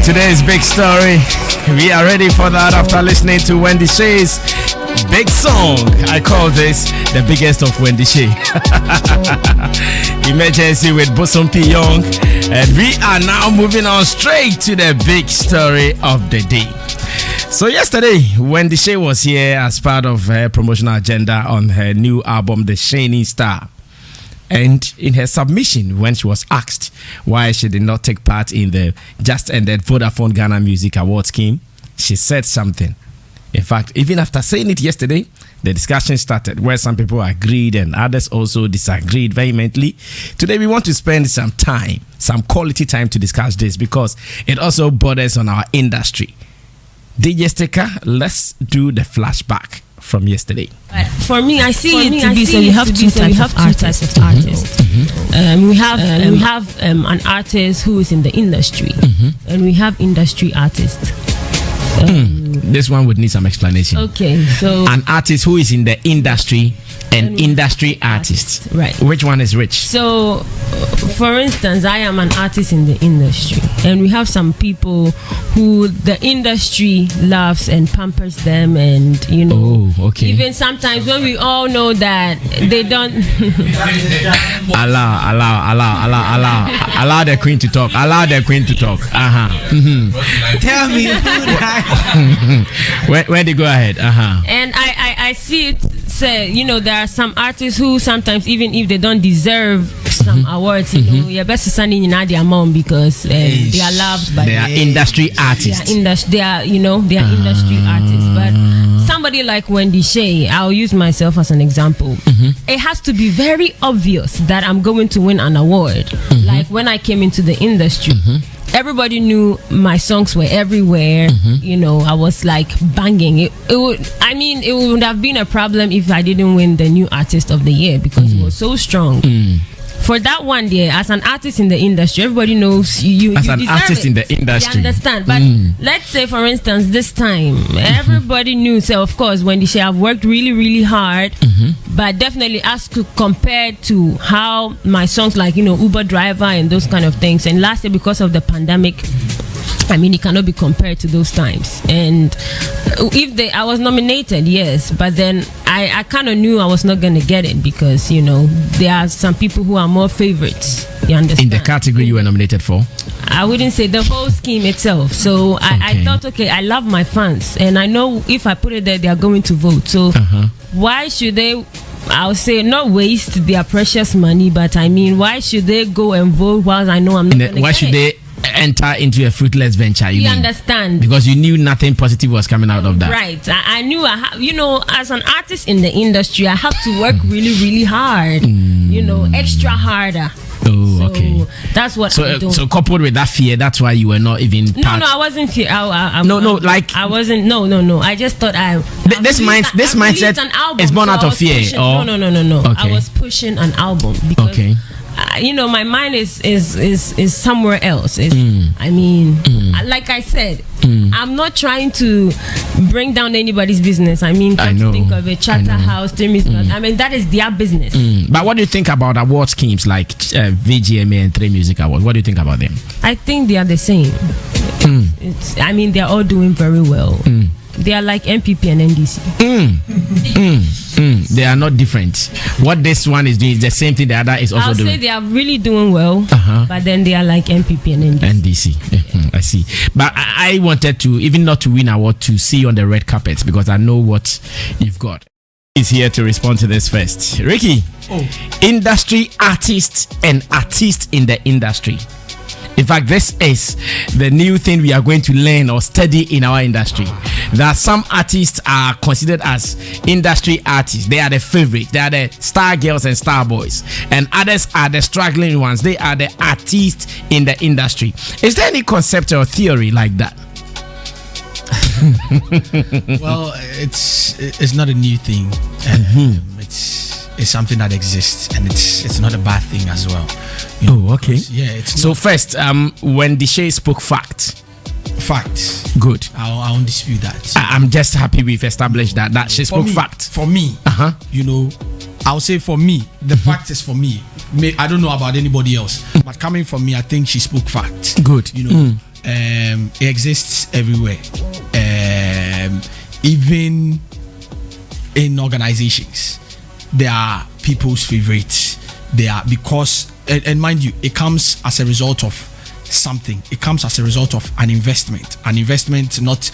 Today's big story. We are ready for that after listening to Wendy Shay'S big song. I call this the biggest of Wendy Shay. Emergency with Bosom P. Young. And we are now moving on straight to the big story of the day. So yesterday, Wendy Shay was here as part of her promotional agenda on her new album, The Shining Star. And in her submission, when she was asked why she did not take part in the just ended Vodafone Ghana Music Awards scheme, she said something. In fact, even after saying it yesterday, the discussion started where some people agreed and others also disagreed vehemently. Today, we want to spend some time, some quality time to discuss this because it also borders on our industry. DJ Sticker, let's do the flashback from yesterday. For me, I see it to be so you have two types of artists. We have an artist who is in the industry, and we have industry artists. This one would need some explanation. Okay, so an artist who is in the industry and industry artist. Right. Which one is which? So, for instance, I am an artist in the industry, and we have some people who the industry loves and pampers them, and you know, even sometimes when we all know that they don't allow the queen to talk. Allow the queen to talk. Tell me where they go ahead. And I see it say, you know, there are some artists who sometimes, even if they don't deserve some awards, you know, you're best standing in their mom because they are loved by they are industry artists. They are industry artists. But somebody like Wendy Shay, I'll use myself as an example. It has to be very obvious that I'm going to win an award. Like when I came into the industry, everybody knew my songs were everywhere. You know, I was like banging. It would have been a problem if I didn't win the new artist of the year because it was so strong. For that one day, as an artist in the industry, everybody knows you. As an artist in the industry, you understand. But let's say, for instance, this time, everybody knew. So, of course, Wendy Shay, I've worked really, really hard. But definitely, as compared to how my songs, like, you know, Uber driver and those kind of things. And last year, because of the pandemic, I mean, it cannot be compared to those times. And I was nominated, yes, but then I kind of knew I was not going to get it because, you know, there are some people who are more favorites. You understand? In the category you were nominated for? I wouldn't say the whole scheme itself. So I thought, okay, I love my fans, and I know if I put it there, they are going to vote. So why should they? I'll say not waste their precious money, but I mean, why should they go and vote while I know I'm not going to? Why should they enter into a fruitless venture? You understand? Because you knew nothing positive was coming out of that. Right. I knew you know, as an artist in the industry, I have to work really, really hard. You know, extra harder. Oh, okay. That's what I do. So coupled with that fear, that's why you were not even. No, I wasn't fear. I wasn't. No. I just thought this mindset is born out of fear. No. Okay. I was pushing an album because. You know, my mind is somewhere else. I mean, like I said, I'm not trying to bring down anybody's business. I mean, come to think of it, Charterhouse, I mean, that is their business. But what do you think about award schemes like Vgma and 3 Music Awards? What do you think about them? I think they are the same. I mean, they're all doing very well. They are like MPP and NDC. They are not different. What this one is doing is the same thing the other is also doing. I'll say they are really doing well, but then they are like MPP and NDC. I see. But I wanted to, even not to win award, to see you on the red carpet because I know what you've got. He's here to respond to this first. Ricky, industry artist and artist in the industry. In fact, this is the new thing we are going to learn or study in our industry. That some artists are considered as industry artists. They are the favorite. They are the star girls and star boys. And others are the struggling ones. They are the artists in the industry. Is there any concept or theory like that? Well, it's not a new thing. It's something that exists, and it's not a bad thing as well. Okay. Yeah. So first, Wendy Shay spoke fact. Good. I won't dispute that. I'm just happy we've established that she spoke fact. For me, you know, I'll say for me, the fact is for me. I don't know about anybody else, but coming from me, I think she spoke fact. Good. You know, it exists everywhere, even in organizations. They are people's favorites. They are because, and mind you, it comes as a result of something. It comes as a result of an investment not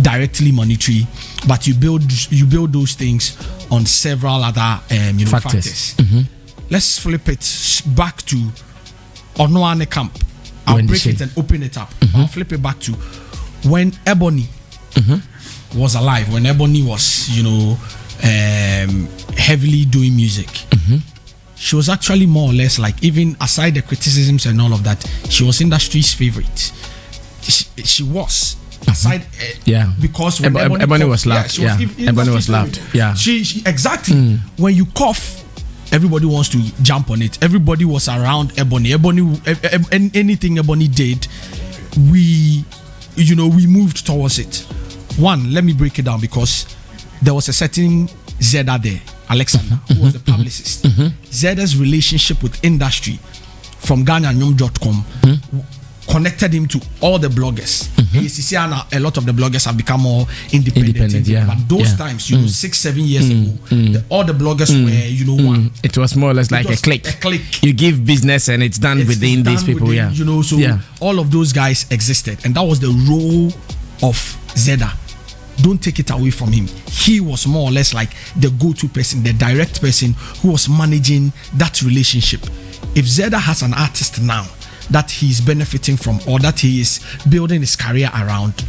directly monetary, but you build those things on several other factors. Let's flip it back to Onoane Camp. I'll break it and open it up. I'll flip it back to when Ebony was alive, when Ebony was heavily doing music. She was actually more or less like, even aside the criticisms and all of that, she was industry's favorite. She was aside, because when Ebony was loved, Ebony was loved. She exactly. When you cough, everybody wants to jump on it. Everybody was around Ebony. Anything Ebony did, we moved towards it. One, let me break it down, because there was a certain Zeda there, Alexander, who was the publicist. Zeda's relationship with industry from GhanaNyom.com connected him to all the bloggers. A lot of the bloggers have become more independent. But those times, 6-7 years ago, all the bloggers were, one. It was more or less like a click. You give business and it's done within these people. All of those guys existed, and that was the role of Zeda. Don't take it away from him. He was more or less like the go-to person, the direct person who was managing that relationship. If Zeda has an artist now that he's benefiting from, or that he is building his career around,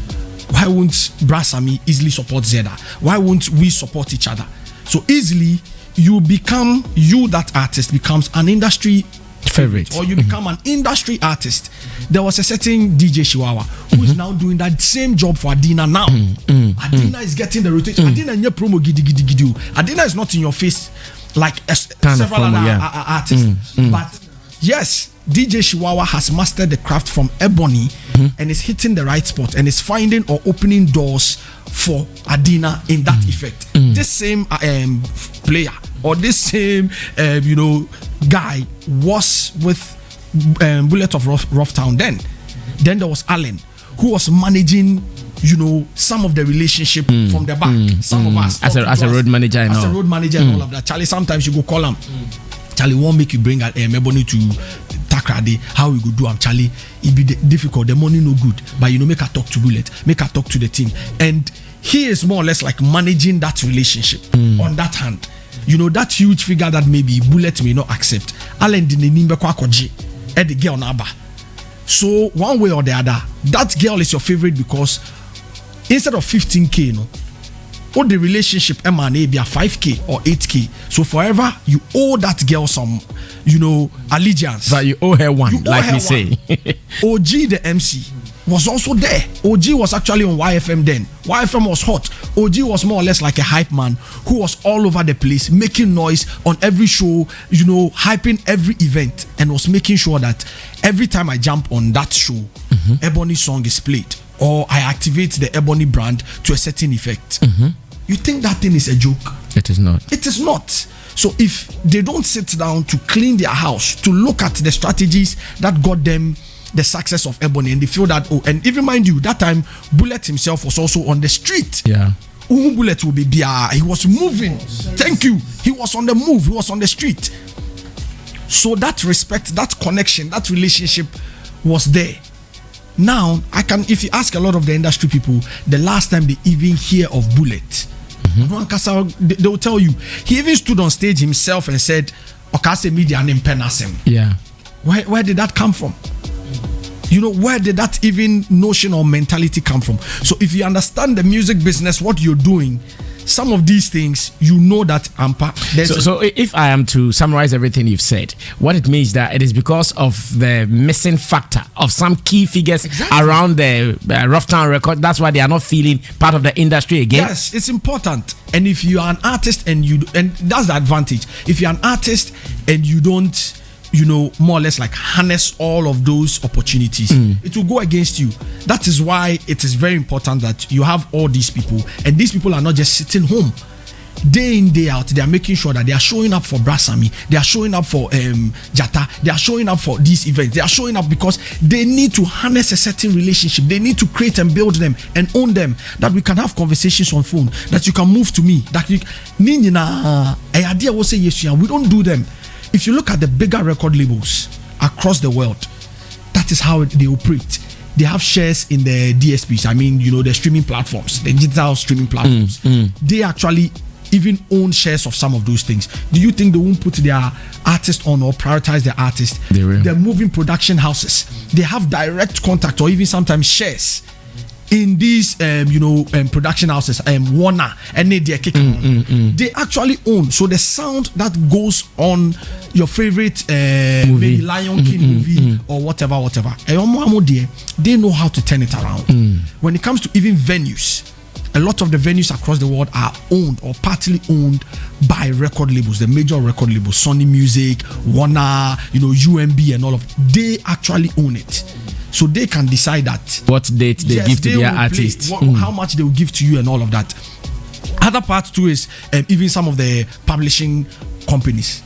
why won't Brasami easily support Zeda? Why won't we support each other? So easily that artist becomes an industry favorite, or you become an industry artist. There was a certain DJ Shiwawa who is now doing that same job for Adina now. Adina is getting the rotation. Adina in your promo gidi. Adina is not in your face like several other artists. But yes, DJ Shiwawa has mastered the craft from Ebony and is hitting the right spot and is finding or opening doors for Adina in that effect. This same player or this same guy was with Bullet of Rough Town then. Then there was Allen, who was managing some of the relationship from the back. Some of us as a road manager and all of that. Charlie, sometimes you go call him. Charlie won't make you bring Ebony to Takrade. How we go do am, Charlie? It be difficult. The money no good, but make her talk to Bullet, make her talk to the team, and he is more or less like managing that relationship on that hand. That huge figure that maybe Bullet may not accept. Allen dinenimbe kwa koji the girl naba. So one way or the other, that girl is your favorite because instead of 15K, or the relationship may be a 5K or 8K. So forever you owe that girl some, allegiance. But you owe her one, like we say. OG the MC was also there. OG was actually on YFM then. YFM was hot. OG was more or less like a hype man who was all over the place, making noise on every show, hyping every event, and was making sure that every time I jump on that show, Ebony song is played, or I activate the Ebony brand to a certain effect. You think that thing is a joke? It is not. It is not. So if they don't sit down to clean their house, to look at the strategies that got them the success of Ebony, and they feel that, and even mind you, that time Bullet himself was also on the street. Bullet will be he was moving. Thank you. He was on the move. He was on the street. So that respect, that connection, that relationship was there. Now, if you ask a lot of the industry people, the last time they even hear of Bullet, they will tell you, he even stood on stage himself and said, Okase Media and Penasem. Where did that come from? Where did that even notion or mentality come from? So if you understand the music business, what you're doing, some of these things, that so if I am to summarize everything you've said, what it means that it is because of the missing factor of some key figures around the Rough Town record. That's why they are not feeling part of the industry again. Yes, it's important. And if you are an artist and that's the advantage. If you're an artist and you don't more or less like harness all of those opportunities, it will go against you. That is why it is very important that you have all these people, and these people are not just sitting home. day in, day out, they are making sure that they are showing up for Brasami, they are showing up for Jata, they are showing up for these events, they are showing up because they need to harness a certain relationship, they need to create and build them and own them, that we can have conversations on phone, that you can move to me, that you idea will say yes, we don't do them. If you look at the bigger record labels across the world, that is how they operate. They have shares in the DSPs. I mean, the streaming platforms, the digital streaming platforms. They actually even own shares of some of those things. Do you think they won't put their artist on or prioritize their artist? They will. They're moving production houses. They have direct contact or even sometimes shares in these production houses. Warner and they're kicking on. They actually own. So the sound that goes on your favorite maybe Lion King movie or whatever, they know how to turn it around. When it comes to even venues, a lot of the venues across the world are owned or partly owned by record labels, the major record labels, Sony Music, Warner, UMB and all of it. They actually own it. So they can decide that what date they give to their artists, how much they will give to you and all of that. Other part too is even some of the publishing companies.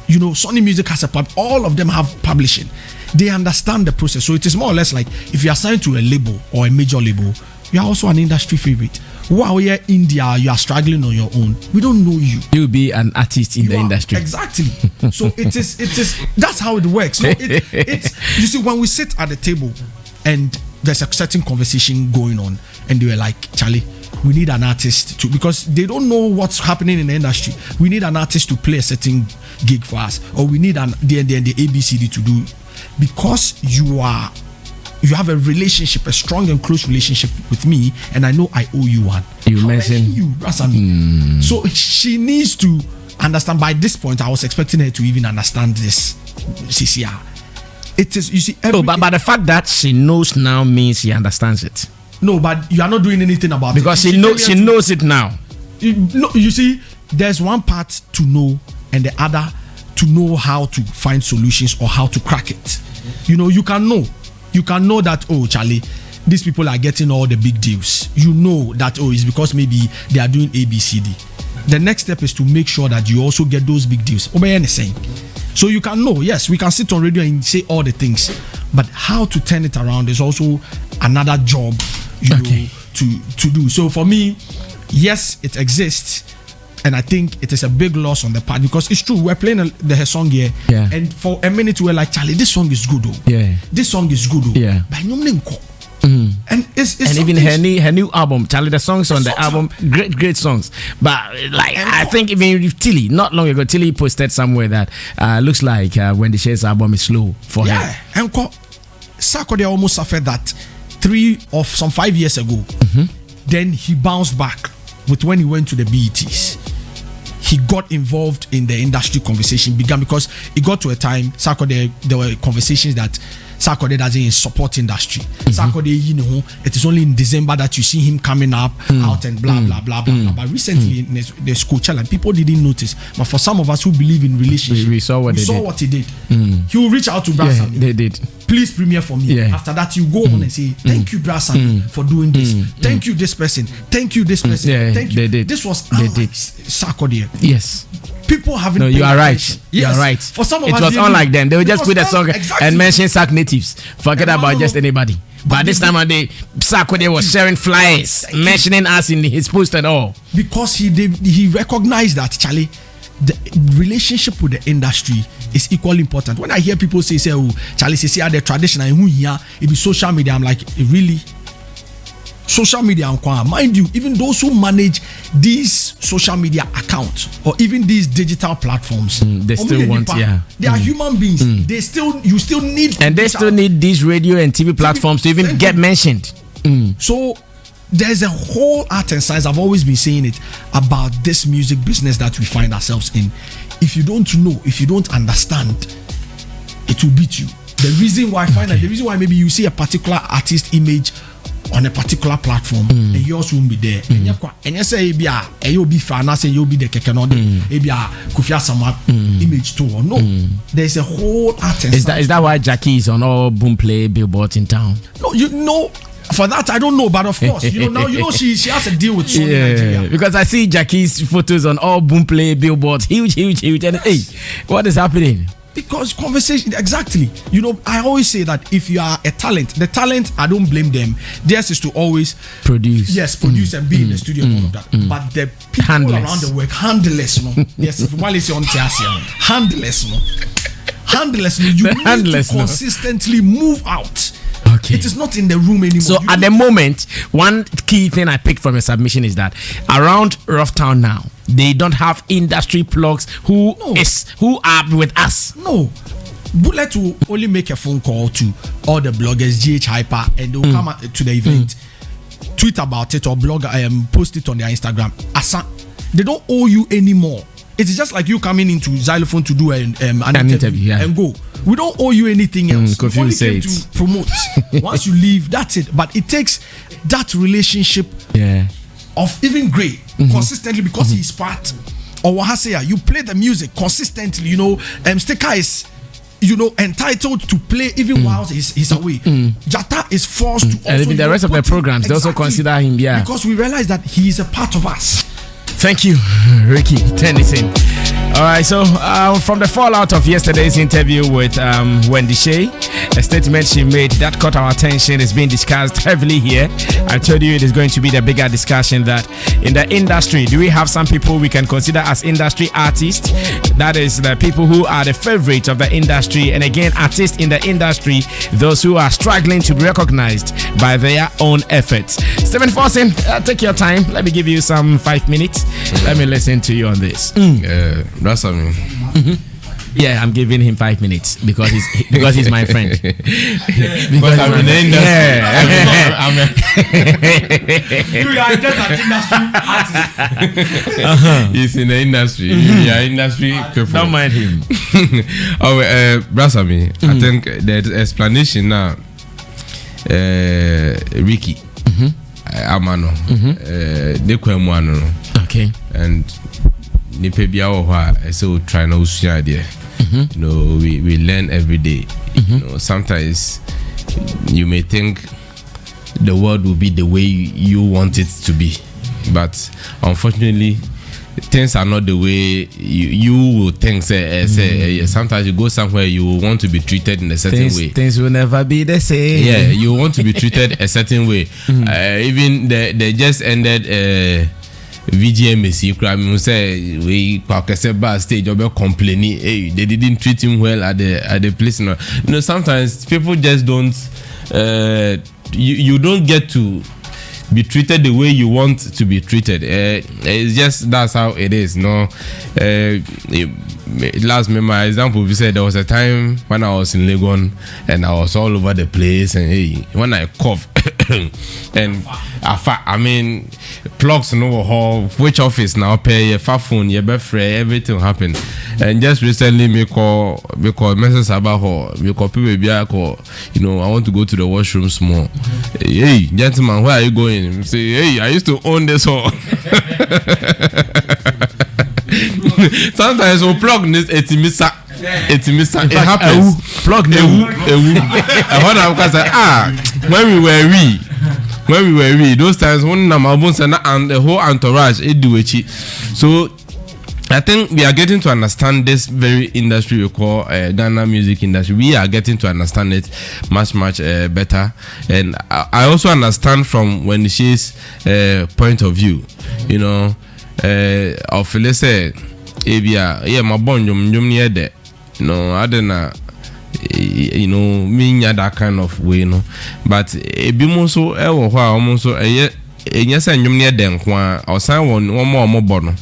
Sony Music has all of them have publishing. They understand the process. So it is more or less like if you are signed to a label or a major label, you are also an industry favorite. While you're in India, you are struggling on your own. We don't know you. You'll be an artist in the industry. Exactly. So it is. That's how it works. So it's you see, when we sit at the table and there's a certain conversation going on, and they were like, Charlie, we need an artist to, because they don't know what's happening in the industry. We need an artist to play a certain gig for us, or we need the ABCD to do, because you have a relationship, a strong and close relationship with me, and I know I owe you one. You mentioned you, Brasami. So she needs to understand. By this point, I was expecting her to even understand this. CCR. It is, you see. But the fact that she knows now means she understands it. No, but you are not doing anything about it. Because she knows it now. You see, there's one part to know and the other to know how to find solutions or how to crack it. You can know that, oh, Charlie, these people are getting all the big deals. You know that, oh, it's because maybe they are doing ABCD. The next step is to make sure that you also get those big deals. So you can know, yes, we can sit on radio and say all the things, but how to turn it around is also another job to do. So for me, yes, it exists, and I think it is a big loss on the part, because it's true, we're playing her song here, and for a minute we're like, Charlie, this song is good, this song is good, and it's and even her new album, Charlie, the songs on the album, great songs. But like, I think even Tilly, not long ago, Tilly posted somewhere that looks like Wendy Shay'S album is slow for her. And Sarkodie almost suffered that 5 years ago. Then he bounced back with when he went to the BETs. He got involved in the industry conversation, began because it got to a time, Sarkodie, there were conversations that Sarkodie doesn't support industry. Sarkodie, it is only in December that you see him coming up out and blah blah blah blah. But recently in the school challenge, people didn't notice. But for some of us who believe in relationships, we saw what he did. He will reach out to Brasami. They did. Please premiere for me. After that, you go on and say, thank you, Brasami, for doing this. Thank you, this person. Thank you, this person. Thank you. They did. This was unlike Sarkodie. Yes. People haven't. No, you are right. Yes. You are right. For some of it us, was unlike them. They would just put a song and mention Sac natives. Forget about just anybody. But this time of day, Sarkodie was sharing flyers, mentioning us in his post and all. Because he recognized that, Charlie, the relationship with the industry is equally important. When I hear people say, oh, Charlie, say the traditional, it be social media, I'm like, really? Social media, mind you, even those who manage these social media accounts or even these digital platforms, they still want, they are human beings. You still need, and they still need these radio and TV platforms to even get mentioned. So there's a whole art and science, I've always been saying it, about this music business that we find ourselves in. If you don't know, if you don't understand, it will beat you. The reason why the reason why maybe you see a particular artist image on a particular platform and yours won't be there. And you say you'll be fan, I say you'll be the Kekenode, Kufia Sama image too. No, there's a whole art and is that why Jackie is on all boom play billboards in town? No, For that, I don't know, but of course, now she has a deal with Sony Nigeria. Because I see Jackie's photos on all Boomplay billboards, huge, and hey, what is happening? Because conversation, exactly. I always say that if you are a talent, the talent, I don't blame them. Theirs is to always produce. Yes, produce and be in the studio and all of that. But the people around the work, handless, Yes, if while it's on handless, you need to consistently move out. Okay. It is not in the room anymore. So at the moment, one key thing I picked from your submission is that around Rough Town now, they don't have industry plugs who are with us. No. Bullet will only make a phone call to all the bloggers, GH Hyper, and they'll come to the event, tweet about it or blog, post it on their Instagram. They don't owe you anymore. It's just like you coming into Zylofon to do an interview and go. We don't owe you anything else. We only came to promote. Once you leave, that's it. But it takes that relationship of even Gray consistently because he's part. Or Wahasea, you play the music consistently. Sticker is entitled to play even while he's away. Jata is forced to. And even the rest of the programs, they also consider him. Yeah, because we realize that he is a part of us. Thank you, Ricky Tennyson. All right, so from the fallout of yesterday's interview with Wendy Shay, a statement she made that caught our attention is being discussed heavily here. I told you it is going to be the bigger discussion that in the industry, do we have some people we can consider as industry artists? That is the people who are the favorites of the industry, and again, artists in the industry, those who are struggling to be recognized by their own efforts. Stephen Forsen, take your time. Let me give you some 5 minutes. Let me listen to you on this. That's what I mean. Yeah, I'm giving him 5 minutes because he's my friend. Because I'm in the industry. You are just an industry artist. He's in the industry. You are industry people. Don't mind him. Brasami, I think the explanation now, Ricky, Amano, Dekwemwano. Okay. And nipa bia wo ha so try na usua there. We learn every day. Sometimes you may think the world will be the way you want it to be, but unfortunately things are not the way you will think. Sometimes you go somewhere, you want to be treated in a certain way. Things will never be the same. Yeah, you want to be treated a certain way. Even they just ended Vgma say we bar stage or complaining, hey, they didn't treat him well at the place. Sometimes people just don't you don't get to be treated the way you want to be treated. It's just that's how it is. Last my example, we said there was a time when I was in Legon and I was all over the place, and hey, when I cough and I mean plugs which office now pay your phone, your birthday, everything happened. And just recently me call messages about her, me call people be I want to go to the washroom small. Hey gentleman, where are you going? Say, hey, I used to own this hall. Sometimes we plug this it happens. Plug when we were those times when and the whole entourage so I think we are getting to understand this very industry we call Ghana music industry. We are getting to understand it much better, and I also understand from Wendy Shay's point of view. Of let's say, my bond near there. I don't know. Me that kind of way, but it be more so almost so yes, and near them or someone one more bono.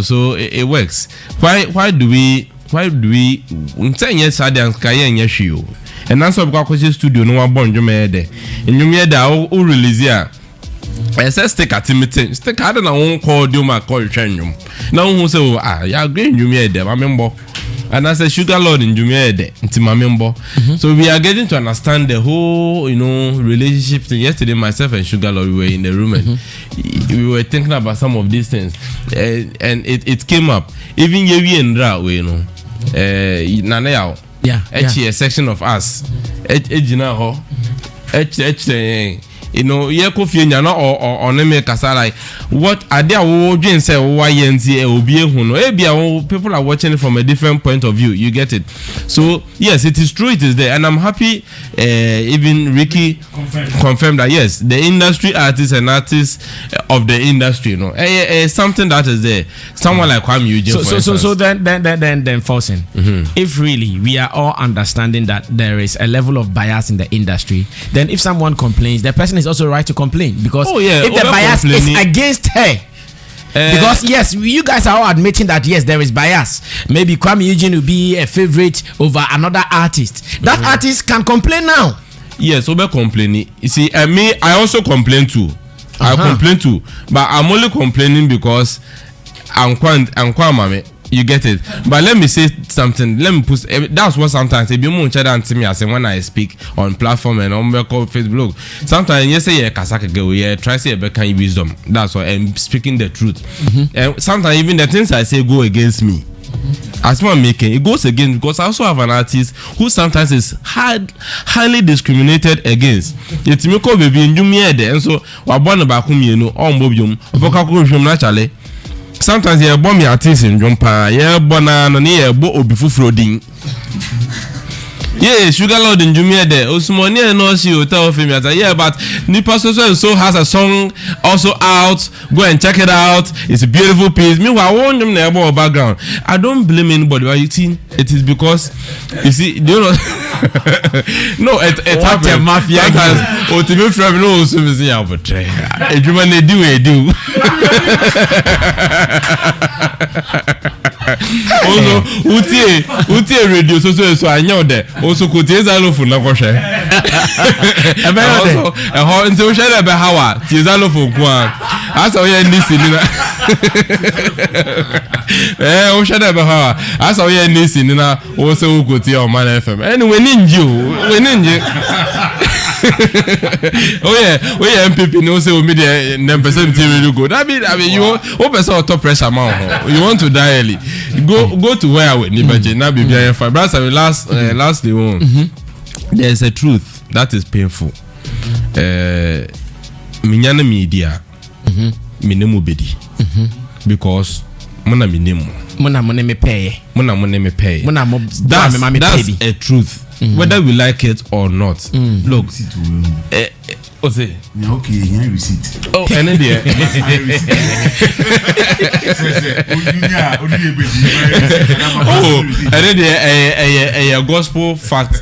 So it works. Why do we 10 years I dance yes you and that's what because studio no one born there and you made that release here. I said stick at meeting stick I don't know call you my call you now who say yeah green you made them I remember. And as a sugar lord in Jumia, into my member. So we are getting to understand the whole, relationship thing. Yesterday, myself and Sugar Lord, we were in the room and we were thinking about some of these things. And it came up. Even Yewi and Dra, Nanayao. Yeah. Actually, a section of us. you know, ye Kofi Nyana or Neme Kasa, like, what are there? Jane say, why NTA will be people are watching it from a different point of view. You get it? So, yes, it is true, it is there. And I'm happy, even Ricky confirmed that, yes, the industry artists and artists of the industry, you know, something that is there. Someone like Kwame Eugene. So then, Forcing, if really we are all understanding that there is a level of bias in the industry, then if someone complains, the person is also right to complain, because if the bias is against her, because yes, you guys are all admitting that yes, there is bias. Maybe Kwame Eugene will be a favorite over another artist. That artist can complain now. Yes, over complaining. You see, I also complain too. I complain too, but I'm only complaining because I'm Kwame. You get it? But let me say something. Let me put. That's what sometimes if you want to me, I say when I speak on platform and on Facebook. Sometimes you say yeah, kasaka go yeah, try say a kind wisdom. That's why I'm speaking the truth. And sometimes even the things I say go against me. As one making it goes against, because I also have an artist who sometimes is highly discriminated against. It's me call baby in Jumia there, and so we're born about whom you know on Bobium, naturally. Sometimes you bomb your artists in Jumpa, yeah, banana, near bo obifufroding. Yeah, Sugar Lord in Jumia there. Osmonia no she will tell him yeah, but Nipa so has a song also out. Go and check it out. It's a beautiful piece. Meanwhile, I want them about background. I don't blame anybody, but you see, it is because you see, do you know? No, it happened. Mafia guys, or to be from no, so we see about try. If you want to do. Also, utie radio so I know that. Also, could Zylofon na koshe. Also, until share about how Zylofon kwa. As I hear this in o share about how. As I hear this in na also go to your Man FM. Anyway, ninja. Oh yeah, MPP no say we media 9% really good. I mean you open so top pressure man. You want to die early. Go to where we need na be very fine. But lastly one. There's a truth that is painful. Minyana media. Minemu bedi. Because mona minemu. Mona me pay. That's a truth. Whether we like it or not. Look. Okay, receipt. Oh, and there. Oh, and then a gospel fact.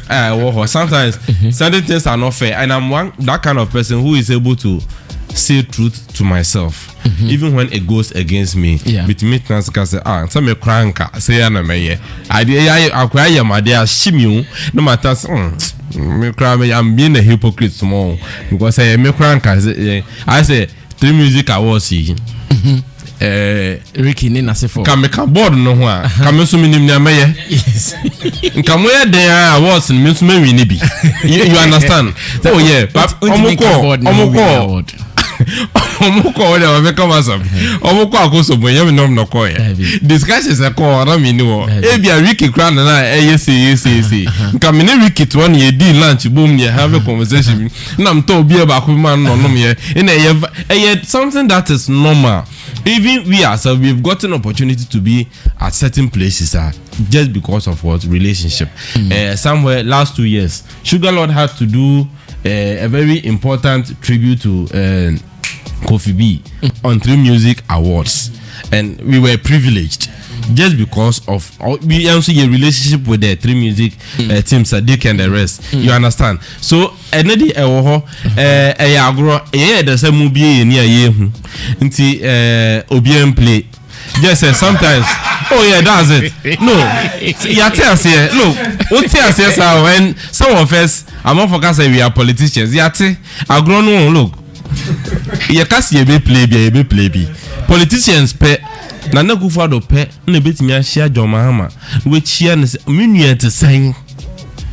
Sometimes certain things are not fair, and I'm that kind of person who is able to say truth to myself, even when it goes against me. With me, say some cranker, say I'm no matter. I'm being a hypocrite small because I am a cranker. I say 3 music awards. Ricky Nina Sefo. Come board no one. Come so many yes. Come where there are awards and Miss Mary Nibi. You understand? Oh yeah, but Omoko. Discussion is a call. I mean, no. Ricky Crown and I, yes. Come in Ricky to 1 year, deal lunch, boom, you have a conversation. And I'm told be about woman or no me. And yet something that is normal. Even we ourselves, we've got an opportunity to be at certain places just because of what relationship. Somewhere last 2 years, Sugar Lord had to do a very important tribute to Kofi B on 3 Music Awards, and we were privileged just because of we also a relationship with the 3 Music team, Sadiq and the rest. You understand? So another agro the same movie near you nti OBM play. Just sometimes. Oh yeah, that's it. No, you tell us here. Look, what tell us here when some of us, I'm not focusing we are politicians. Yate, I grown no look. You can't see a play. Politicians pay. Nana go for the pay. No bit me share John Mahama. Which she and Minya to saying.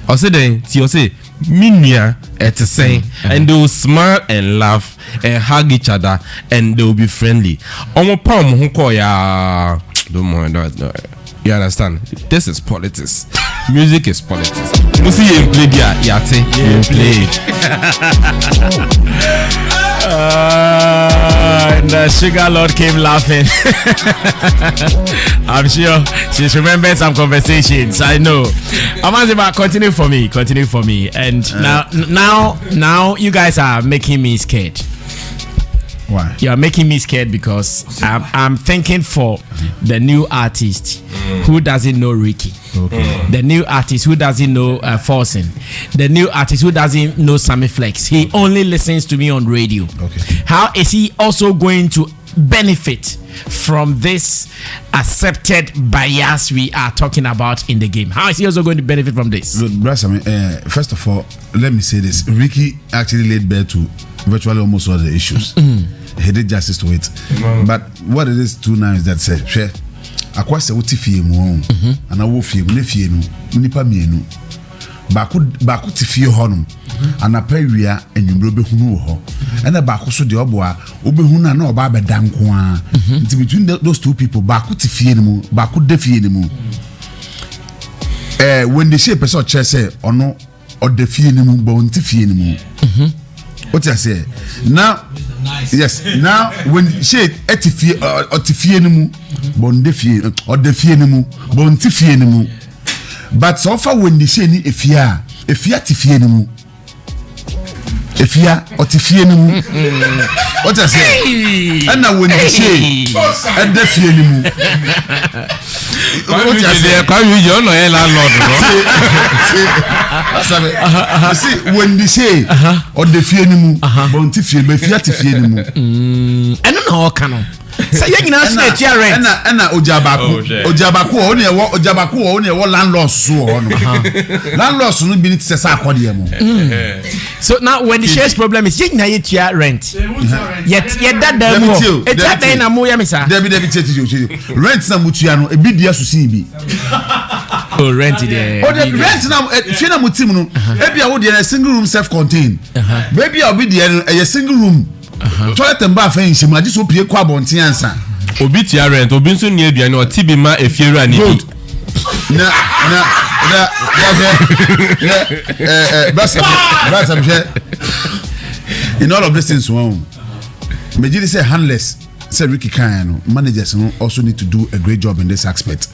I said then, you say Minya at saying, and they will smile and laugh and hug each other and they will be friendly. Omo palm who call ya. Don't mind that. You understand? This is politics. Music is politics. You see you play there, yate. You play. Sugar Lord came laughing. I'm sure she's remembered some conversations. I know. Amaziba, continue for me. And now you guys are making me scared. Why? You are making me scared because I'm thinking for the new artist who doesn't know Ricky. Okay. The new artist who doesn't know Forsen. The new artist who doesn't know Sammy Flex. He only listens to me on radio. Okay. How is he also going to benefit from this accepted bias we are talking about in the game? How is he also going to benefit from this? Look, first of all, let me say this. Ricky actually laid bare to virtually almost all the issues. He did justice to it. But what it is too now is that say akwase wuti fie mu ana wo fie mu ne fie no nipa mienu baako ti fie honum ana pawia enwumro behunu ho ana baako so de oboa obehunu na oba abeda nko a nti between those two people baako ti fie mu baako de fie mu when the shape person say ono ode fie mu bo nti fie mu what I say now. Yes. Now when she etifie otifie nimu bonde fie or de fie nimu bonti fie nimu, but so far when the she ni efia tifie nimu efia otifie nimu what I say and now when the she and de fie nimu what I say can you no landlord no see when the she or the fie nimu bonti fie be fia tifie nimu eno na o kanu say ye nyina so na tia rent na ojabako o ne wo ojabako o ne wo landlord so o no landlord no bi ni tse sa akode mo. So now when the shares problem is ye nyina ye tia rent yet dada mo e tia den na mo ya me sa Debi rent na mutua no e bi dia so sin bi. Oh, rent there. Oh, the rent now. Fee na mutim no. Ebi a wo dey na single room self-contained. Baby a obi dey a single room. Toilet and bath en shima just opie kwa bonten ansa. Obi tia rent, obi nso nie aduane o tibi ma efieru ani bi. Na basa in all of these things one. Mejidi say handless. Say Ricky Kano, managers also need to do a great job in this aspect.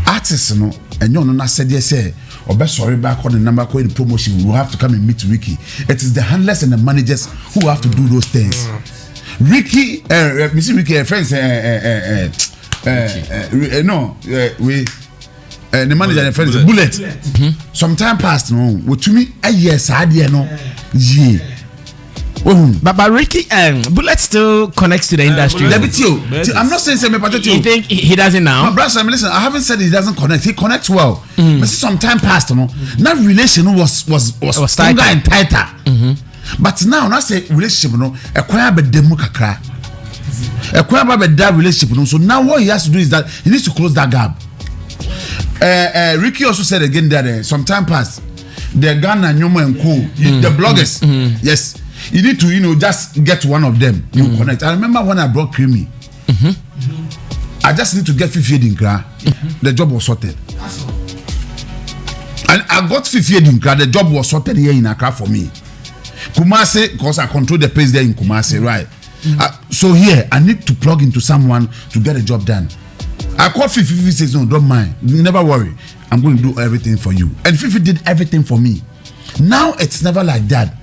Artists no, and you know, said yes, say, or best sorry back on the number the promotion, we will have to come and meet Ricky. It is the handlers and the managers who have to do those things. Ricky, Mr. Ricky, friends, the manager and friends, Bullet. Some time passed, no, what to me, a yes, I didn't know, yeah. But Ricky, Bullet still connects to the industry. I'm not saying you think he doesn't now? No, brother, listen, I haven't said he doesn't connect. He connects well. But some time passed, no. That relation was stronger and tighter. But now, I say relationship, no. Acquire be demu kakra. Acquire be that relationship, no. So now what he has to do is that he needs to close that gap. Ricky also said again that some time passed. The Ghana, Nyomo and Co. The bloggers, yes. You need to, just get one of them. You connect. I remember when I brought Creamy. I just need to get 50 in Kra. The job was sorted. And I got 50 in Kra. The job was sorted here in Accra for me. Kumasi, because I control the place there in Kumasi, right? So here, I need to plug into someone to get a job done. I called Fifi. Fifi says, no, don't mind. Never worry. I'm going to do everything for you. And Fifi did everything for me. Now it's never like that.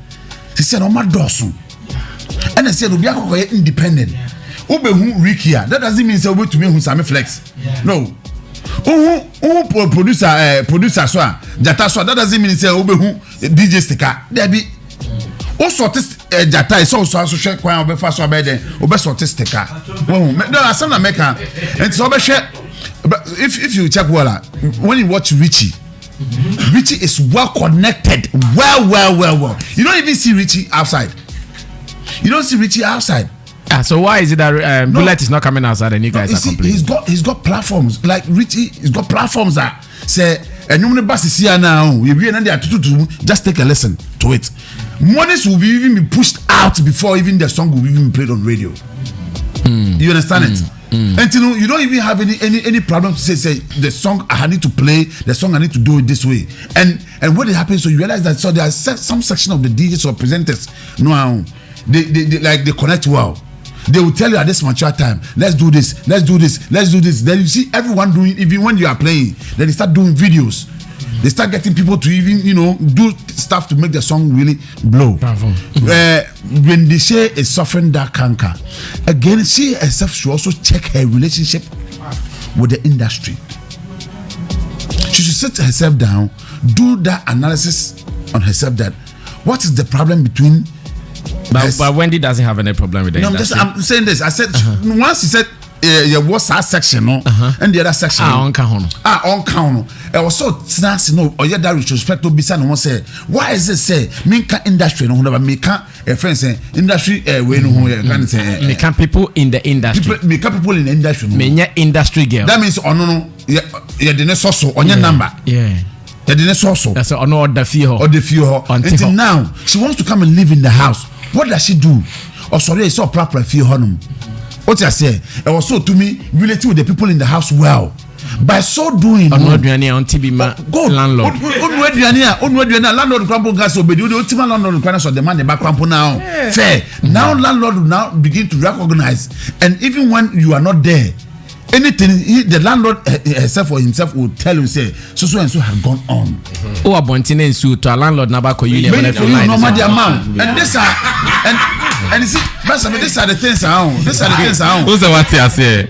He said, "Oh my Dawson," and I said, "Obi akoko independent." Ube who Ricky, that doesn't mean say we to me who Sammy Flex. No. Producer so Jata so that doesn't mean say Ube who DJ sticker. There be. O sortist Jata is also share kwan obe fa so be den obe sortist sticker. No, some na make and so be share. If you check well, when you watch Richie is well connected. Well. You don't even see Richie outside. You don't see Richie outside. So why is it that Bullet is not coming outside and you guys are complaining? He's got platforms. Like Richie, he's got platforms that say, and you bus is here now. Just take a listen to it. Monies will even be pushed out before even the song will even be played on radio. You understand it? And you don't even have any problem to say the song I need to play, the song I need to do it this way. And what happens, so you realize that so there are some section of the DJs or presenters they connect well. They will tell you at this mature time, let's do this, let's do this, let's do this. Then you see everyone doing, even when you are playing, then they start doing videos. They start getting people to even, do stuff to make the song really blow. Bravo. When they say is suffering that canker, again, she herself should also check her relationship with the industry. She should sit herself down, do that analysis on herself, that what is the problem between. But Wendy doesn't have any problem with the industry. I'm saying this. I said once he said what's our section, and the other section. On count. I was so snazzy, or that retrospect to be said. No one say, why is it say Minka industry? No, never make a friend say industry. We know say Minka people in the industry. Minka people in the industry. Menya industry girl. That means no, you didn't so on your number. Yeah. You didn't so. That's on all the fear. Or the fear. Until now, she wants to come and live in the house. What does she do? Or sorry, it's so proper fear honum. What I say, it was so to me related with the people in the house well. By so doing, landlord. Landlord crumple gas obey the ultimate landlord requirements of the man the back crumple now. Fair. Now landlord will now begin to recognize, and even when you are not there, anything the landlord herself or himself will tell you say so and so have gone on. Oh, abontin and so to a landlord never call you no matter the amount, and this are and you see, these are the things around. These are the things around. Who's the what you say?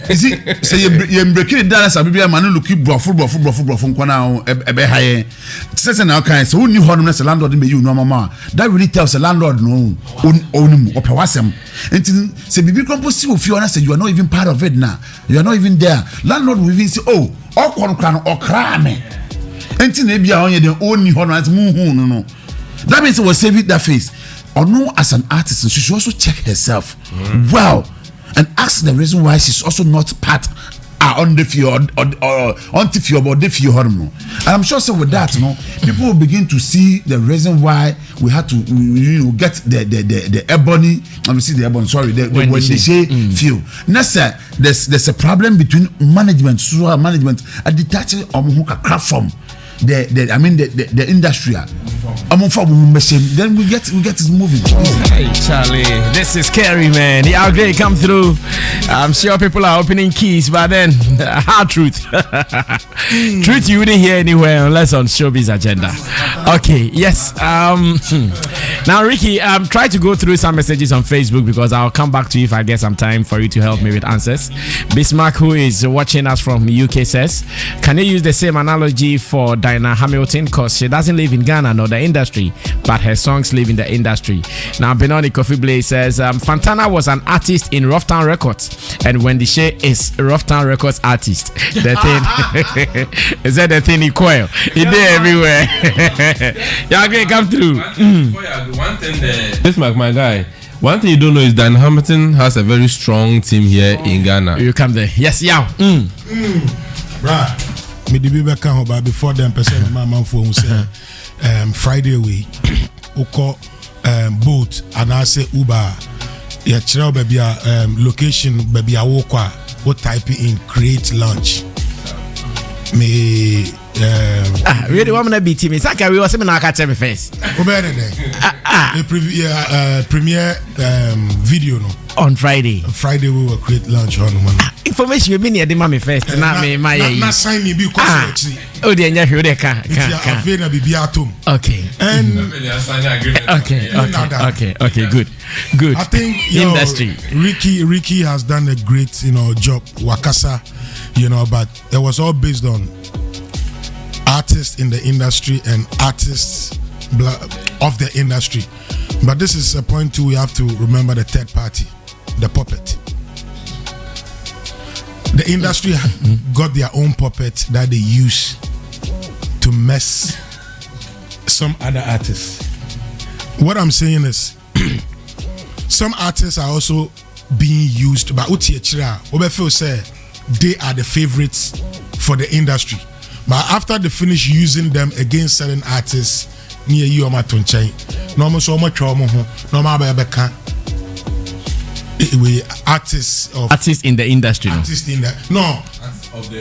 You see, say you breaking it down as a baby man look full now ebe high. Say now kind so who knew how the landlord be you no mama. That really tells the landlord no own or pewasem. Until say bibi compose you feel say you are not even part of it now. You are not even there. Landlord will even say, oh, or kwan or crame. Until maybe on you own you no. That means it will save it that face. Or no, as an artist, she should also check herself well and ask the reason why she's also not part on the field or on the field or the field. And I'm sure so with that, people will begin to see the reason why we had to get the ebony. Let me see the ebony. Sorry, when they say feel. Next, there's a problem between management, social management, and detaching craft from the industry. Then we get it moving. Hey Charlie, this is scary, man. The outgrade come through. I'm sure people are opening keys, but then hard truth. Truth you wouldn't hear anywhere unless on Showbiz agenda. Okay, yes. Now Ricky, try to go through some messages on Facebook because I'll come back to you if I get some time for you to help me with answers. Bismarck, who is watching us from UK, says, can you use the same analogy for Diana Hamilton? Because she doesn't live in Ghana nor the industry, but her songs live in the industry. Now Benoni Kofi Blaze says, Fantana was an artist in Rough Town Records, and Wendy Shay is Rough Town Records artist. The thing is that the thing he coil. He there everywhere. Y'all gonna come through. One thing this my guy. One thing you don't know is Dan Hamilton has a very strong team here in Ghana. You come there. Yes, yeah. Right. Me the baby can but before them person my man for say Friday we call boat and I say Uber. Yeah, chira baby location baby I walk what type in create lunch. Me really want to be team. Saka we was na catch me first. Premiere video no. On Friday. Friday we will create lunch on one. Information you been here the mommy first. Na me my. Na sign me because actually. Oh the nya hwe can. Okay. And okay, good. I think industry. Ricky has done a great, job Wakasa, but it was all based on artists in the industry and artists of the industry. But this is a point too, we have to remember the third party, the puppet. The industry got their own puppet that they use to mess some other artists. What I'm saying is some artists are also being used by Utiechira. Obefo say they are the favorites for the industry. But after they finish using them against certain artists, near you or my tonchai, no so much trauma, no matter we artists in the industry. Artists in the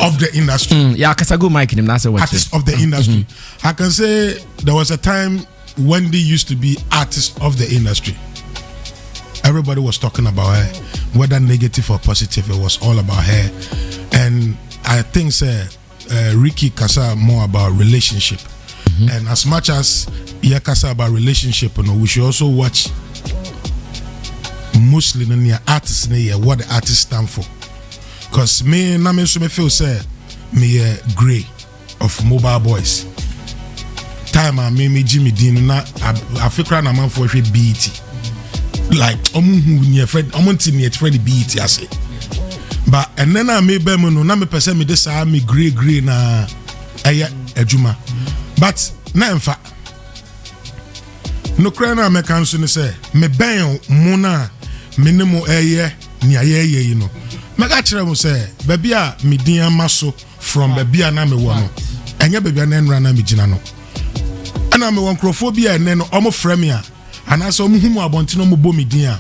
of the industry. Yeah, because I go Mike him. That's what artists of the industry. I can say there was a time Wendy used to be artist of the industry. everybody was talking about her, whether negative or positive. It was all about her, and I think Ricky kasa more about relationship. And as much as kasa about relationship, we should also watch mostly the artists what the artists stand for. Because me feel me Grey of Mobile Boys. Time I me Jimmy Dean na I feel crying a man for BET. Like near Fred near Freddy BET I say. But and then I me be no na me person me this me grey na ejuma. But na emfa no cry na me kan so ne say me ben mo na me ne mo ni ayeye you know. Mega kire mo say baby a me din amaso from baby a na me wo no. Enya baby a na enra na me gina no. Ana me won crophobia ne no omo frame a ana so omo humu abonti no mo bo me din a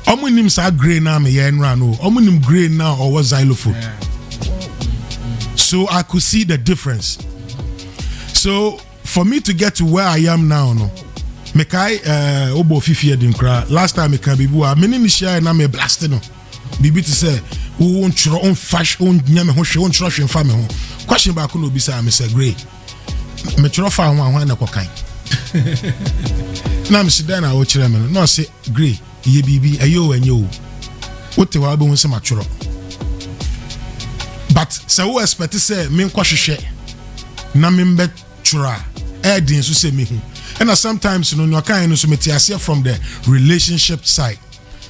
omo nim sa grey na me ye enra no omo nim grey na or was Zylofon. So I could see the difference. So for me to get to where I am now no me kai obo fifi edin kra last time me kan bibu a me ni share na me blast no bibi to say who won chro on fash on nyame ho hwe on chro hwe fa me ho question ba ko no bi say me say Grey me chro fa ho na kokan na me sidan na o chire me no say Grey ye bibi ayo enyo wote wa be won say ma chro but say who expect say me nkwa hwehwe na me mbe chura edin so say me hu and sometimes you know no kind no so me tiase from the relationship side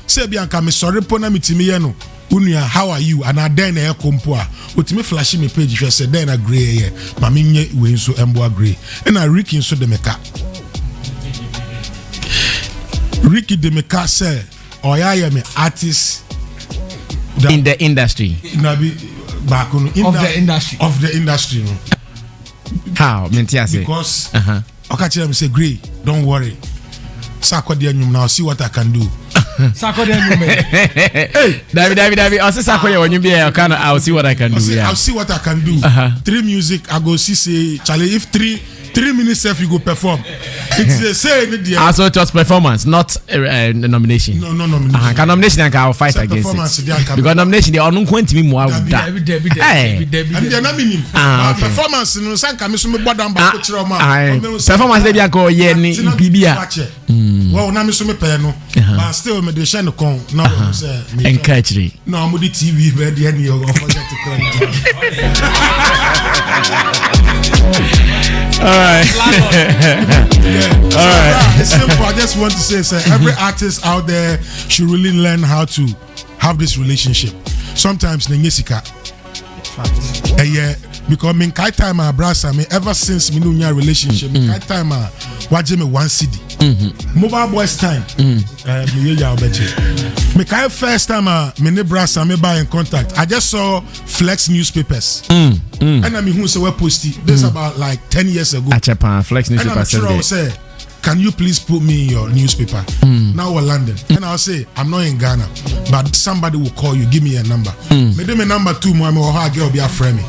say bi anka me sorry po na metimi ye no unua how are you and then e kompo a otimi flash me page hwe say then na Grey ye ma me nye we so embo Grey and Ricky so de meka Ricky de meka say oya me artist in the industry na bi back on of the industry no. How? Because okay, say Grey, don't worry. Sako de anyum now, see what I can do. Sako de anyum. Hey, David. I say Sako de anyum be I'll see what I can do. Yeah. I'll see what I can do. 3 music, I go see say Charlie. If 3 minutes if you go perform, it's the same. Also, just performance, not nomination. No nomination. Can nomination and I'll fight against it. Because nomination they are not going to be more. Hey, and they're not meaning. Performance no san kame so me bodam ba ko kire o ma. Performance they be anko ye ni bibia. Well, na me so me pay no. But still me dey share no con. Now say encourage. No, I'm the TV where the any of forget to cry. All right. All right. It's simple. I just want to say, sir, every artist out there should really learn how to have this relationship. Sometimes the Jessica. Yeah, because me kai time my brother me ever since me know relationship me kai time watch me 1 CD. Mobile Boys time. Me kai first time me ne brother me buy in contact. I just saw Flex newspapers. And I mean who say we post it. This about like 10 years ago. Japan Flex newspapers. And I'm sure can you please put me in your newspaper? Now we're London. And I'll say, I'm not in Ghana, but somebody will call you, give me a number. Maybe my number 2, my girl be a friend.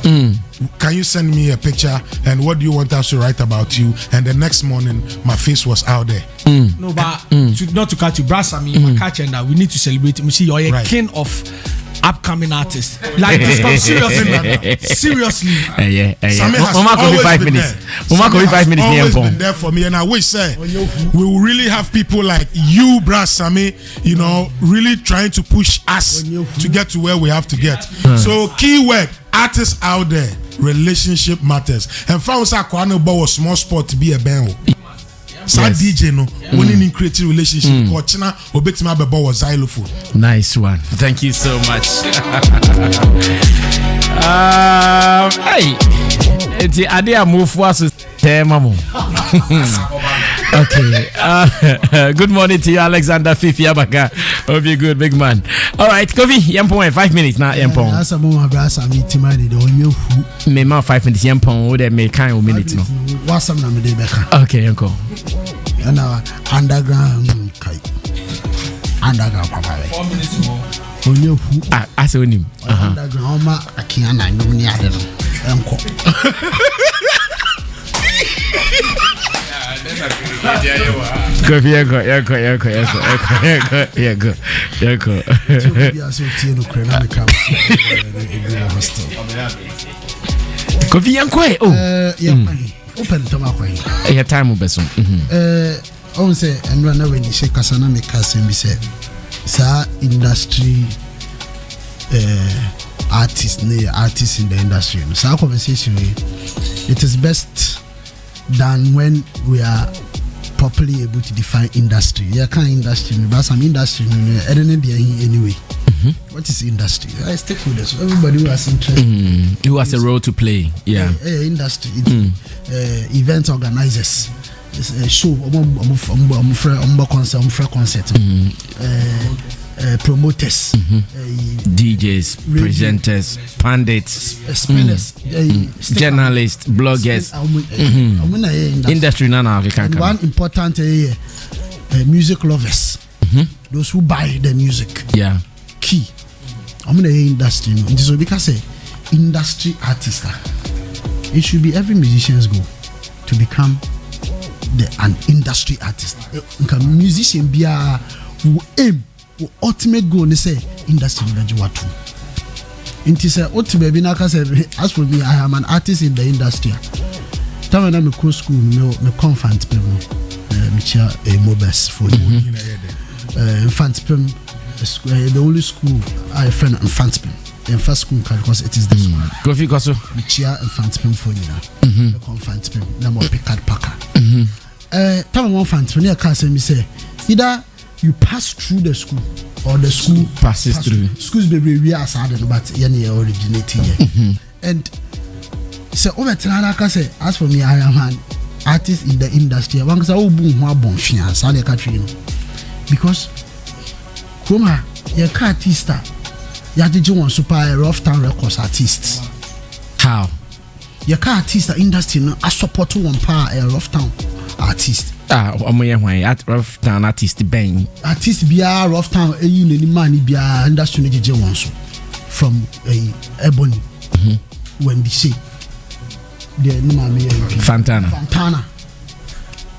Can you send me a picture and what do you want us to write about you? And the next morning, my face was out there. No, but not to catch you, Brasa, my catch and we need to celebrate. We see you're a king of upcoming artists. Like this come seriously. Yeah. Mama could be 5 minutes. Mama could be 5 minutes. Always been there for me, and I wish we will really have people like you, Brasami, you know, really trying to push us to get to where we have to get. So keyword, artists out there, relationship matters. And found Sakwano was small sport to be a band. So DJ no winning in creative relationship Kochina obetima bebo was Zylofon. Nice one. Thank you so much. Hey, it's the idea move for us. Okay. Good morning to you, Alexander Fifi Abaka. Hope you're good, big man. All right, Kofi, Yampon, 5 minutes now, Yampon. That's a moment, brass. I meet him. I did on you. Me, 5 minutes, Yampon, would make kind of minutes. No, what's some name? Okay, Uncle. And underground, underground, papa. 4 minutes more. On you. I saw him. Underground, I can't. I know me. Kofi, open to my way. Your time will be soon. I say, and run away, shake Kasana make us and be said, sir, industry artists in the industry. So our conversation, it is best done when we are properly able to define industry. Yeah, kind of industry, but some industry, anyway. What is industry? Stakeholders, everybody who has interest, who has a role to play. Yeah, industry, event organizers, show, concert, promoters, DJs, radio, presenters, pundits, journalists, bloggers, industry. And one important music lovers, those who buy the music. Yeah. Key. I'm in the industry. So because industry artist, it should be every musician's goal to become an industry artist. Musician be a aim, ultimate goal. They say industry what. It is a ultimate. As for me, I am an artist in the industry. Time when I'm in school, me confant people, me chair a mobile for infant pim. The only school I friend in Fanspin. In first school because it is the school. Kofi Koso. The chair in Fanspin for you now. The Fanspin. The more Picard Packer. Time one Fanspin. I can't say me say either you pass through the school or the school passes through. Schools baby we are sad but any originating here. And so over time I can say as for me I am an artist in the industry. One cause I will boom more bon fiance. I can't you know because. Kuma, your car artist, you did you want super rough town records artists? How? Your car artist industry no I support one power a rough town artist. Rough town artist Ben. Artist be a rough town any man be a industry no je one so from Ebony. Wendy say the name Fantana.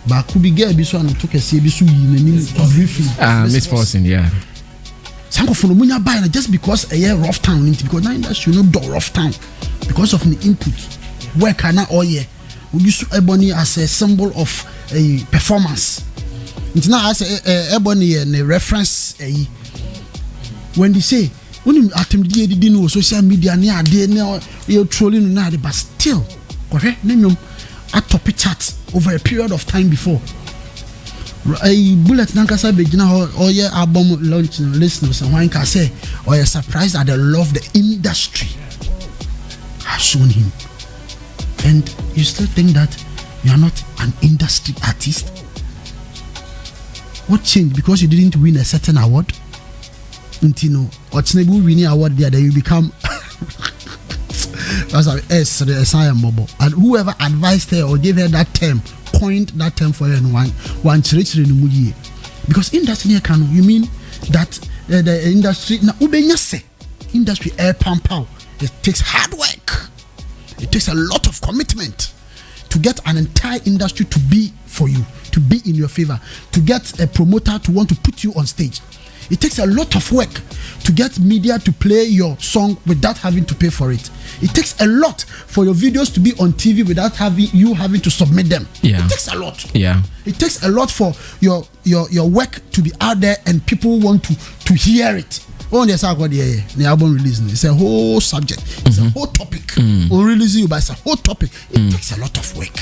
But could be get this one took a CBS briefing. Miss Fortune, yeah. Some of them buy just because a rough town because now industry no do rough town because of the input. Where can I all year? We use Ebony as a symbol of a performance. It's not as a Ebony and a reference. When they say when you attempt to know social media near there you're trolling now, but still correct name a top chat over a period of time before. A bullet nankasa begina or your album launch listeners and one can say or you're surprised at the love the industry has shown him. And you still think that you are not an industry artist? What changed? Because you didn't win a certain award? Until or winning award there, then you become and whoever advised her or gave her that term, coined that term for her in one because industry can you mean that the industry now industry air pump out. It takes hard work. It takes a lot of commitment to get an entire industry to be for you, to be in your favor, to get a promoter to want to put you on stage. It takes a lot of work to get media to play your song without having to pay for it. It takes a lot for your videos to be on TV without having to submit them. Yeah. It takes a lot. Yeah. It takes a lot for your work to be out there and people want to hear it. Oh, there's the album release. It's a whole subject. It's a whole topic. Or releasing you, but it's a whole topic. It takes a lot of work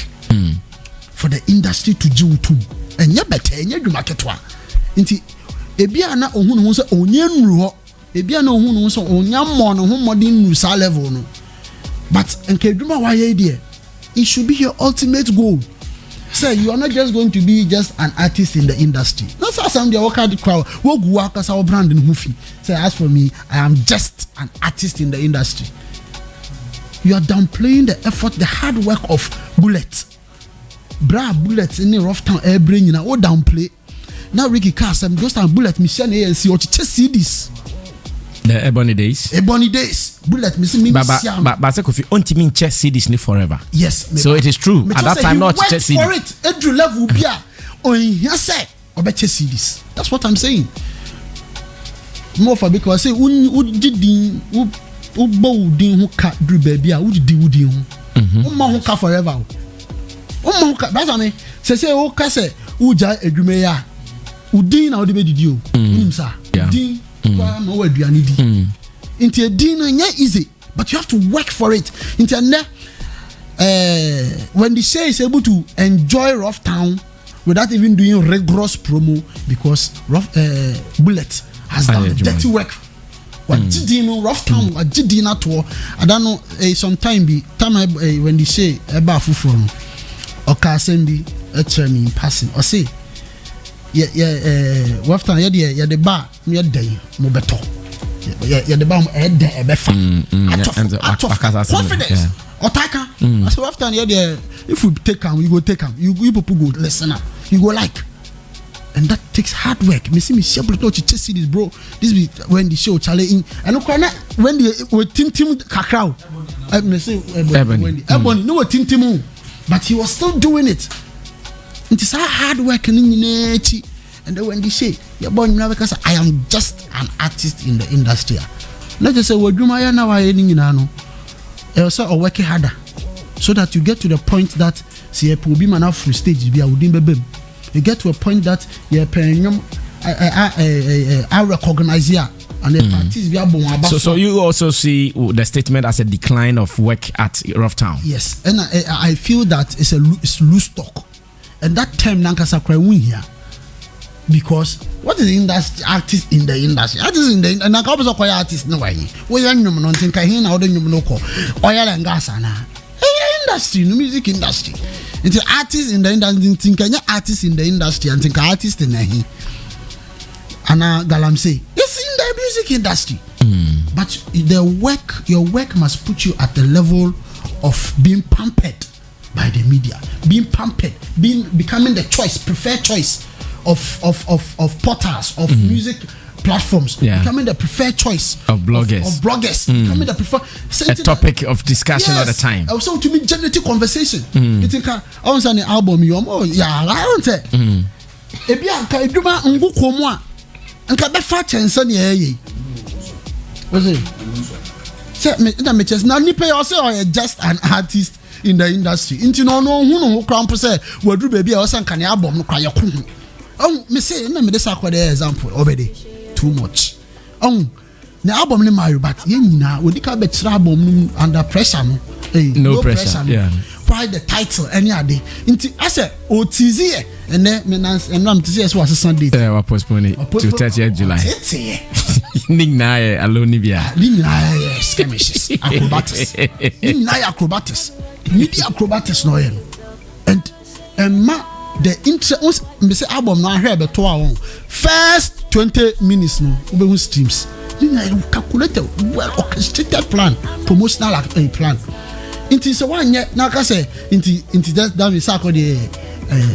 for the industry to do too. And you better and you market one. Ebia na ohun no so onye nru ho ebia na ohun no so onya mo no ho modern nru sa level no but enkeduma wa ye there it should be your ultimate goal. Say you are not just going to be just an artist in the industry. That's how some dey work hard crowd wo gu akasa wo brand no hufi. Say as for me I am just an artist in the industry. You are downplaying the effort, the hard work of Bullet. Bullet in the rough town air brain na o downplay. Now Ricky Cass, I'm just a Bullet mission ANC or to see this. The Ebony Days. Ebony Days. Bullet, me see me. But Kofi, on teaming chess see this forever. Yes. So it is true. At that time, not chess CD. For it, Edru level bia. On here say, obeche see this. That's what I'm saying. More for because say udidin ubo din hu ka dru baby a udidi hu. Umma hu ka forever. Umma hu ka. That's what I mean. Say o ka say uja edwume ya. Udin na odebe didi o. Nimsa. Udin kwa ma wa aduane di. Inti edin no nya easy, but you have to work for it. Inti when the Shay is able to enjoy Rough Town without even doing rigorous promo because Bullet has done dirty work. What did you know Rough Town? What did you not to? I don't know. Sometime when the Shay eba from or Kasembi me passing or say Rough Town yeah the bar near day mo beto yeah the bar head there befa out of confidence. Otaka, so after if we take him, we go take him. You people go listen up. You go like, and that takes hard work. Me see me shable to see this, bro. This be when the show challenge. And look when we team kakao. Me say Ebony, no team, but he was still doing it. It is hard work and then when they say, "Yeah, boy, because I am just an artist in the industry." Not just say, "Well, do my now I no." Also or working harder so that you get to the point that see a will be man free stage be you get to a point that I recognize here and the parties be about. So you also see the statement as a decline of work at Rough Town. Yes, and I feel that it's loose talk, and that term nankasa cry win here. Because what is the industry? Artist in the industry. Artist in the and I can't be artist no way. We are no think I hear now the no call oil and gas and industry, no music industry. It's artist in the industry. Think artist in the industry and think artist in the and Galam say it's in the music industry. But your work must put you at the level of being pampered by the media, being pampered, becoming the preferred choice of portals of music platforms, becoming the preferred choice of bloggers, becoming the preferred topic of discussion all the time. Also to be generative conversation. You think I want an album I want it. Ebi anka eduma ngu komo a anka be fa chense ne yayi. What's it? Say me just now nipa you say just an artist in the industry. Inti no hu no krampo say wadu baby e o say anka ne album no kwa yakun. Oh, me say na me dey say akwa example already too much. Oh, the album ni Mario but ye nyina we dika be try album under pressure no. No pressure. Yeah. Why the title any ade? Inti I say OTZ and then me am to say was Sunday. We postpone it to 30th July. Ning na alone ni bia. Ning na skirmishes acrobatics. Ning na acrobatics. Media acrobatics no yen. And ma the interest me say album na hear be to awon first 20 minutes no we be streams you know calculated well orchestrated plan promotional plan into so one na ka say into that we say the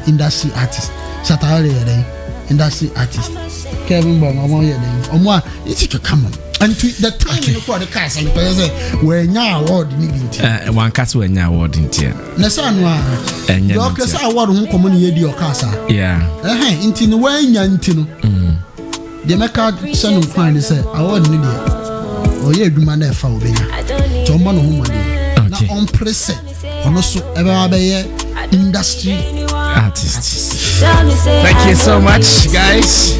industry artist satire the industry artist Kevin Bom omo here then omo it to come on and to the time you for the cast and say we nya award ni bi one cast we nya award ntia na say no a you can say award hu komo ni yedi o cast yeah inti no we nya nti no the meka send kwan say award ni dey o ye adwuma na e fa obenya to mo no hu money na on press ono so e be industry artists. Thank you so much guys.